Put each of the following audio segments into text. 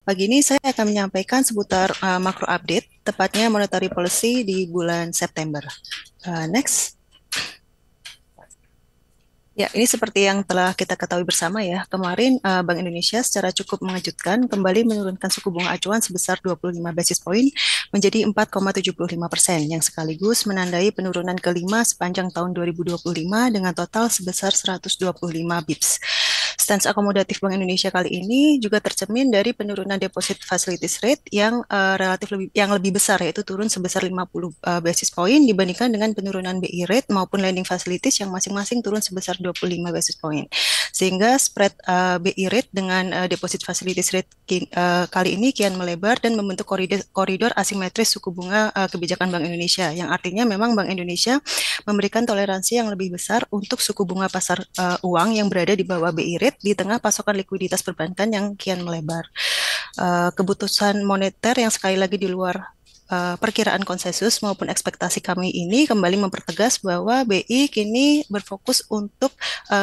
Pagi ini saya akan menyampaikan seputar makro update, tepatnya monetary policy di bulan September. Next. Ya, ini seperti yang telah kita ketahui bersama ya. Kemarin Bank Indonesia secara cukup mengejutkan kembali menurunkan suku bunga acuan sebesar 25 basis point menjadi 4,75%, yang sekaligus menandai penurunan kelima sepanjang tahun 2025 dengan total sebesar 125 bips. Stance akomodatif Bank Indonesia kali ini juga tercermin dari penurunan deposit facilities rate yang relatif lebih besar, yaitu turun sebesar 50 basis point dibandingkan dengan penurunan BI rate maupun lending facilities yang masing-masing turun sebesar 25 basis point. Sehingga spread BI rate dengan deposit facilities rate kali ini kian melebar dan membentuk koridor asimetris suku bunga kebijakan Bank Indonesia, yang artinya memang Bank Indonesia memberikan toleransi yang lebih besar untuk suku bunga pasar uang yang berada di bawah BI rate di tengah pasokan likuiditas perbankan yang kian melebar. Keputusan moneter yang sekali lagi di luar perkiraan konsensus maupun ekspektasi kami ini kembali mempertegas bahwa BI kini berfokus untuk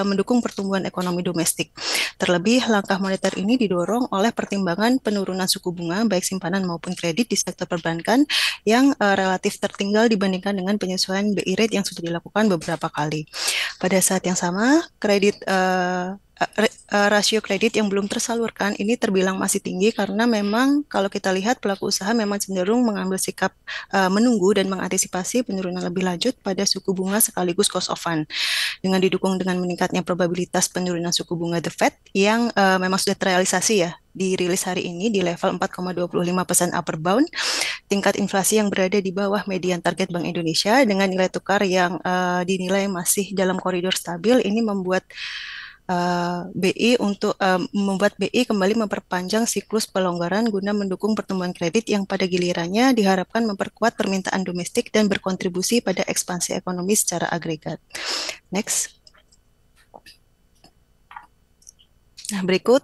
mendukung pertumbuhan ekonomi domestik. Terlebih, langkah moneter ini didorong oleh pertimbangan penurunan suku bunga baik simpanan maupun kredit di sektor perbankan yang relatif tertinggal dibandingkan dengan penyesuaian BI rate yang sudah dilakukan beberapa kali. Pada saat yang sama, rasio kredit yang belum tersalurkan ini terbilang masih tinggi karena memang kalau kita lihat pelaku usaha memang cenderung mengambil sikap menunggu dan mengantisipasi penurunan lebih lanjut pada suku bunga sekaligus cost of fund. Dengan didukung dengan meningkatnya probabilitas penurunan suku bunga The Fed yang memang sudah terrealisasi ya, dirilis hari ini di level 4,25% upper bound, tingkat inflasi yang berada di bawah median target Bank Indonesia dengan nilai tukar yang dinilai masih dalam koridor stabil, ini membuat BI kembali memperpanjang siklus pelonggaran guna mendukung pertumbuhan kredit yang pada gilirannya diharapkan memperkuat permintaan domestik dan berkontribusi pada ekspansi ekonomi secara agregat. Next. Nah, berikut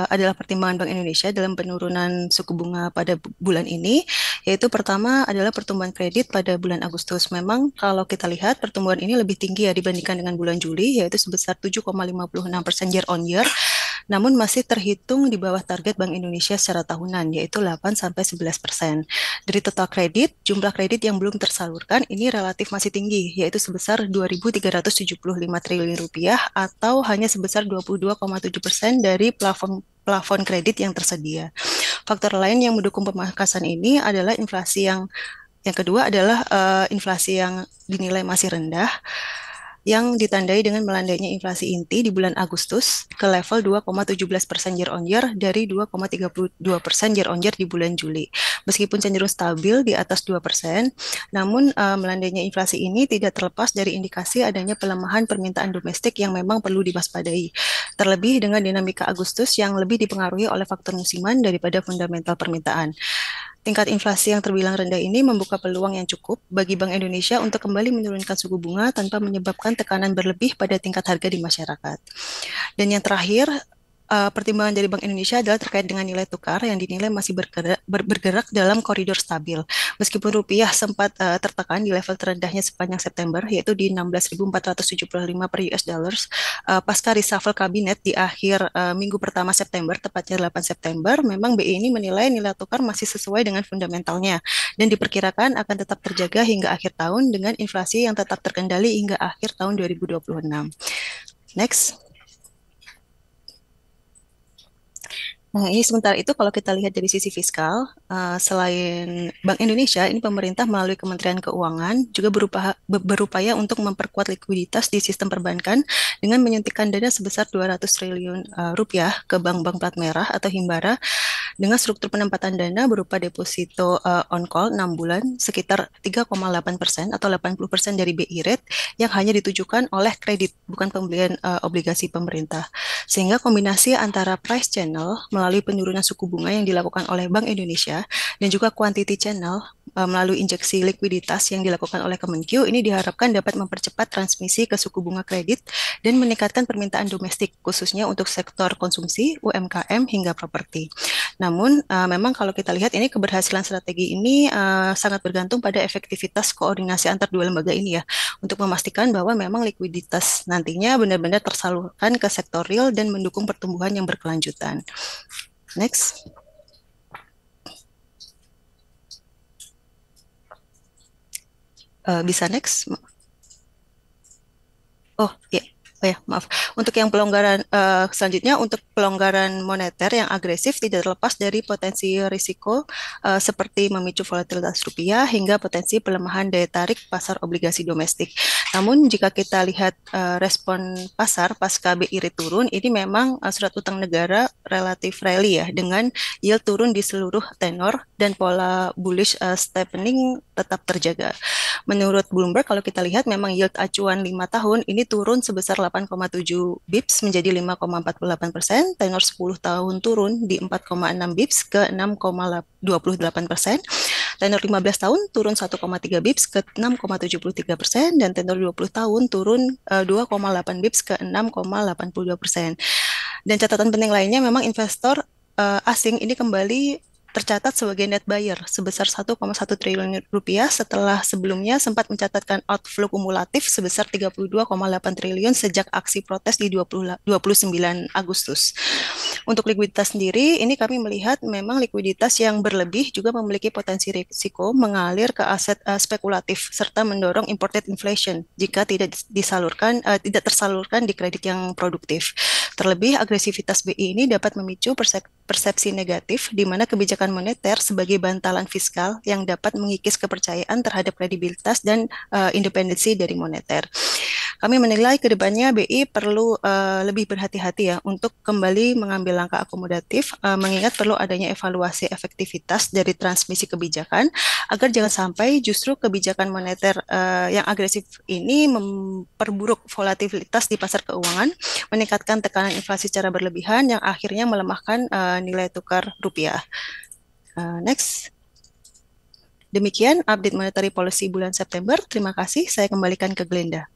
adalah pertimbangan Bank Indonesia dalam penurunan suku bunga pada bulan ini, yaitu pertama adalah pertumbuhan kredit pada bulan Agustus. Memang kalau kita lihat pertumbuhan ini lebih tinggi ya dibandingkan dengan bulan Juli, yaitu sebesar 7,56% year on year, namun masih terhitung di bawah target Bank Indonesia secara tahunan, yaitu 8-11%. Dari total kredit, jumlah kredit yang belum tersalurkan ini relatif masih tinggi, yaitu sebesar 2.375 triliun rupiah atau hanya sebesar 22,7% dari plafon kredit yang tersedia. Faktor lain yang mendukung pemangkasan ini adalah yang kedua adalah inflasi yang dinilai masih rendah, yang ditandai dengan melandainya inflasi inti di bulan Agustus ke level 2,17% year on year dari 2,32% year on year di bulan Juli. Meskipun cenderung stabil di atas 2%, namun melandainya inflasi ini tidak terlepas dari indikasi adanya pelemahan permintaan domestik yang memang perlu diwaspadai. Terlebih dengan dinamika Agustus yang lebih dipengaruhi oleh faktor musiman daripada fundamental permintaan. Tingkat inflasi yang terbilang rendah ini membuka peluang yang cukup bagi Bank Indonesia untuk kembali menurunkan suku bunga tanpa menyebabkan tekanan berlebih pada tingkat harga di masyarakat. Dan yang terakhir, pertimbangan dari Bank Indonesia adalah terkait dengan nilai tukar yang dinilai masih bergerak dalam koridor stabil. Meskipun rupiah sempat tertekan di level terendahnya sepanjang September, yaitu di 16.475 per US dollars, pasca reshuffle kabinet di akhir minggu pertama September, tepatnya 8 September, memang BI ini menilai nilai tukar masih sesuai dengan fundamentalnya dan diperkirakan akan tetap terjaga hingga akhir tahun dengan inflasi yang tetap terkendali hingga akhir tahun 2026. Next. Nah, ini sementara itu kalau kita lihat dari sisi fiskal, selain Bank Indonesia, ini pemerintah melalui Kementerian Keuangan juga berupaya untuk memperkuat likuiditas di sistem perbankan dengan menyuntikkan dana sebesar 200 triliun rupiah ke bank-bank plat merah atau Himbara dengan struktur penempatan dana berupa deposito on call 6 bulan sekitar 3,8% atau 80% dari BI rate yang hanya ditujukan oleh kredit, bukan pembelian obligasi pemerintah. Sehingga kombinasi antara price channel melalui penurunan suku bunga yang dilakukan oleh Bank Indonesia dan juga quantity channel melalui injeksi likuiditas yang dilakukan oleh Kemenkyu ini diharapkan dapat mempercepat transmisi ke suku bunga kredit dan meningkatkan permintaan domestik khususnya untuk sektor konsumsi, UMKM hingga properti. Namun memang kalau kita lihat ini keberhasilan strategi ini sangat bergantung pada efektivitas koordinasi antar dua lembaga ini ya untuk memastikan bahwa memang likuiditas nantinya benar-benar tersalurkan ke sektor real dan mendukung pertumbuhan yang berkelanjutan. Next. Bisa next. Oh, ya. Oh ya, maaf. Untuk yang pelonggaran selanjutnya untuk pelonggaran moneter yang agresif tidak terlepas dari potensi risiko seperti memicu volatilitas rupiah hingga potensi pelemahan daya tarik pasar obligasi domestik. Namun jika kita lihat respon pasar pasca BI rate turun, ini memang surat utang negara relatif rally ya dengan yield turun di seluruh tenor dan pola bullish steepening tetap terjaga. Menurut Bloomberg, kalau kita lihat memang yield acuan 5 tahun ini turun sebesar 8,7 bips menjadi 5,48%, tenor 10 tahun turun di 4,6 bips ke 6,28%, tenor 15 tahun turun 1,3 bips ke 6,73%, dan tenor 20 tahun turun 2,8 bips ke 6,82%. Dan catatan penting lainnya memang investor asing ini kembali tercatat sebagai net buyer sebesar 1,1 triliun rupiah setelah sebelumnya sempat mencatatkan outflow kumulatif sebesar 32,8 triliun sejak aksi protes di 29 Agustus. Untuk likuiditas sendiri, ini kami melihat memang likuiditas yang berlebih juga memiliki potensi risiko mengalir ke aset spekulatif serta mendorong imported inflation jika tidak tersalurkan di kredit yang produktif. Terlebih, agresivitas BI ini dapat memicu persepsi negatif di mana kebijakan moneter sebagai bantalan fiskal yang dapat mengikis kepercayaan terhadap kredibilitas dan independensi dari moneter. Kami menilai ke depannya BI perlu lebih berhati-hati ya untuk kembali mengambil langkah akomodatif, mengingat perlu adanya evaluasi efektivitas dari transmisi kebijakan agar jangan sampai justru kebijakan moneter yang agresif ini memperburuk volatilitas di pasar keuangan, meningkatkan tekanan inflasi secara berlebihan yang akhirnya melemahkan nilai tukar rupiah. Next. Demikian update monetary policy bulan September. Terima kasih. Saya kembalikan ke Glenda.